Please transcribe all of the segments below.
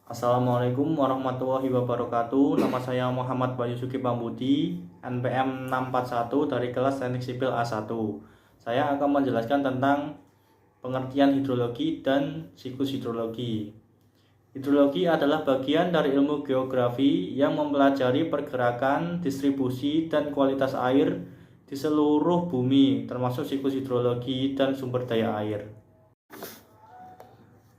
Assalamualaikum warahmatullahi wabarakatuh. Nama saya Muhammad Bayu Suki Pambudi, NPM 641 dari kelas Teknik Sipil A1. Saya akan menjelaskan tentang pengertian hidrologi dan siklus hidrologi. Hidrologi adalah bagian dari ilmu geografi yang mempelajari pergerakan, distribusi, dan kualitas air di seluruh bumi, termasuk siklus hidrologi dan sumber daya air.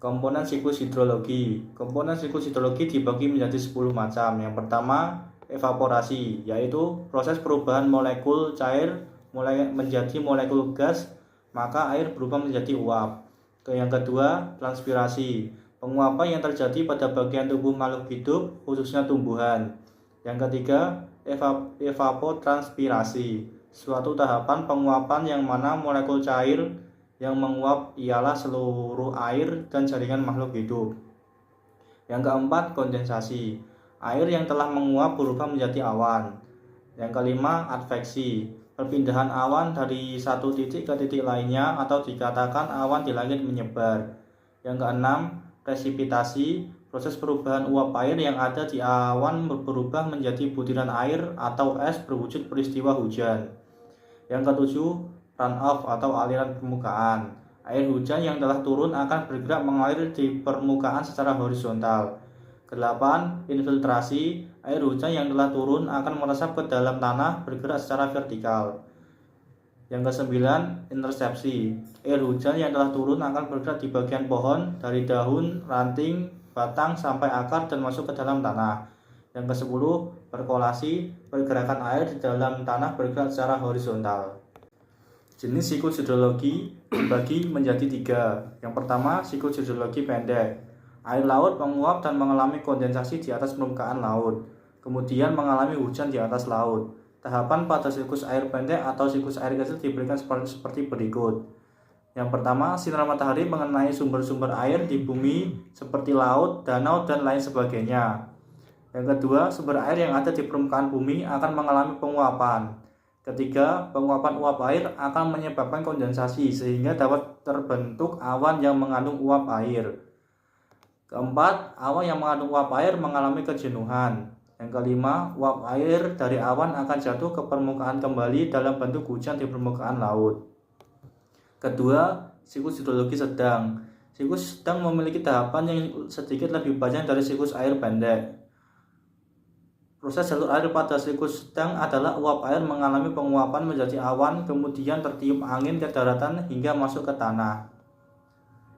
Komponen siklus hidrologi. Komponen siklus hidrologi dibagi menjadi 10 macam. Yang pertama, evaporasi, yaitu proses perubahan molekul cair menjadi molekul gas, maka air berubah menjadi uap. Yang kedua, transpirasi, penguapan yang terjadi pada bagian tubuh makhluk hidup, khususnya tumbuhan. Yang ketiga, evapotranspirasi, suatu tahapan penguapan yang mana molekul cair yang menguap ialah seluruh air dan jaringan makhluk hidup. Yang keempat, kondensasi, air yang telah menguap berubah menjadi awan. Yang kelima, adveksi, perpindahan awan dari satu titik ke titik lainnya atau dikatakan awan di langit menyebar. Yang keenam, presipitasi, proses perubahan uap air yang ada di awan berubah menjadi butiran air atau es berwujud peristiwa hujan. Yang ketujuh, runoff atau aliran permukaan. Air hujan yang telah turun akan bergerak mengalir di permukaan secara horizontal. Kedelapan, infiltrasi, air hujan yang telah turun akan meresap ke dalam tanah bergerak secara vertikal. Yang kesembilan, intersepsi, air hujan yang telah turun akan bergerak di bagian pohon dari daun, ranting, batang sampai akar dan masuk ke dalam tanah. Yang kesepuluh, perkolasi, pergerakan air di dalam tanah bergerak secara horizontal. Jenis siklus hidrologi dibagi menjadi 3. Yang pertama, siklus hidrologi pendek. Air laut menguap dan mengalami kondensasi di atas permukaan laut, kemudian mengalami hujan di atas laut. Tahapan pada siklus air pendek atau siklus air kecil diberikan seperti berikut. Yang pertama, sinar matahari mengenai sumber-sumber air di bumi seperti laut, danau, dan lain sebagainya. Yang kedua, sumber air yang ada di permukaan bumi akan mengalami penguapan. Ketiga, penguapan uap air akan menyebabkan kondensasi sehingga dapat terbentuk awan yang mengandung uap air. Keempat, awan yang mengandung uap air mengalami kejenuhan. Yang kelima, uap air dari awan akan jatuh ke permukaan kembali dalam bentuk hujan di permukaan laut. Kedua, siklus hidrologi sedang. Siklus sedang memiliki tahapan yang sedikit lebih panjang dari siklus air pendek. Proses jalur air pada siklus sedang adalah uap air mengalami penguapan menjadi awan, kemudian tertiup angin ke daratan hingga masuk ke tanah.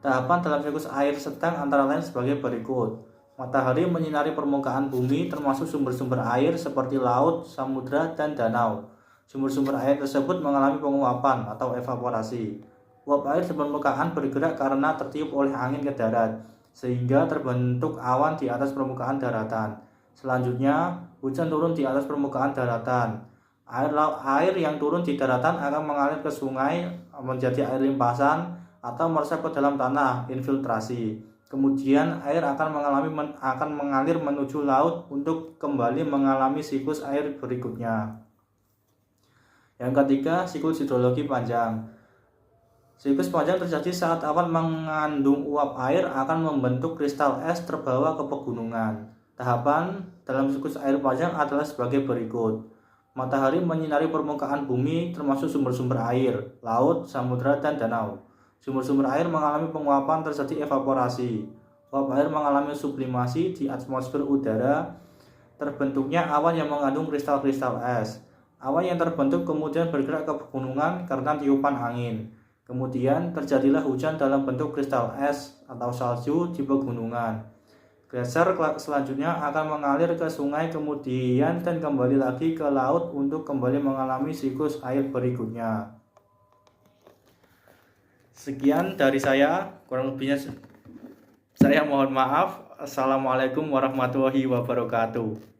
Tahapan dalam siklus air sedang antara lain sebagai berikut. Matahari menyinari permukaan bumi termasuk sumber-sumber air seperti laut, samudra, dan danau. Sumber-sumber air tersebut mengalami penguapan atau evaporasi. Uap air di permukaan bergerak karena tertiup oleh angin ke darat, sehingga terbentuk awan di atas permukaan daratan. Selanjutnya, hujan turun di atas permukaan daratan. Air yang turun di daratan akan mengalir ke sungai menjadi air limpasan atau meresap ke dalam tanah, infiltrasi. Kemudian air akan mengalir menuju laut untuk kembali mengalami siklus air berikutnya. Yang ketiga, siklus hidrologi panjang. Siklus panjang terjadi saat awan mengandung uap air akan membentuk kristal es terbawa ke pegunungan. Tahapan dalam siklus air panjang adalah sebagai berikut. Matahari menyinari permukaan bumi termasuk sumber-sumber air, laut, samudra, dan danau. Sumber-sumber air mengalami penguapan terjadi evaporasi. Uap air mengalami sublimasi di atmosfer udara. Terbentuknya awan yang mengandung kristal-kristal es. Awan yang terbentuk kemudian bergerak ke pegunungan karena tiupan angin. Kemudian terjadilah hujan dalam bentuk kristal es atau salju di pegunungan. Gletser selanjutnya akan mengalir ke sungai kemudian dan kembali lagi ke laut untuk kembali mengalami siklus air berikutnya. Sekian dari saya, kurang lebihnya saya mohon maaf. Assalamualaikum warahmatullahi wabarakatuh.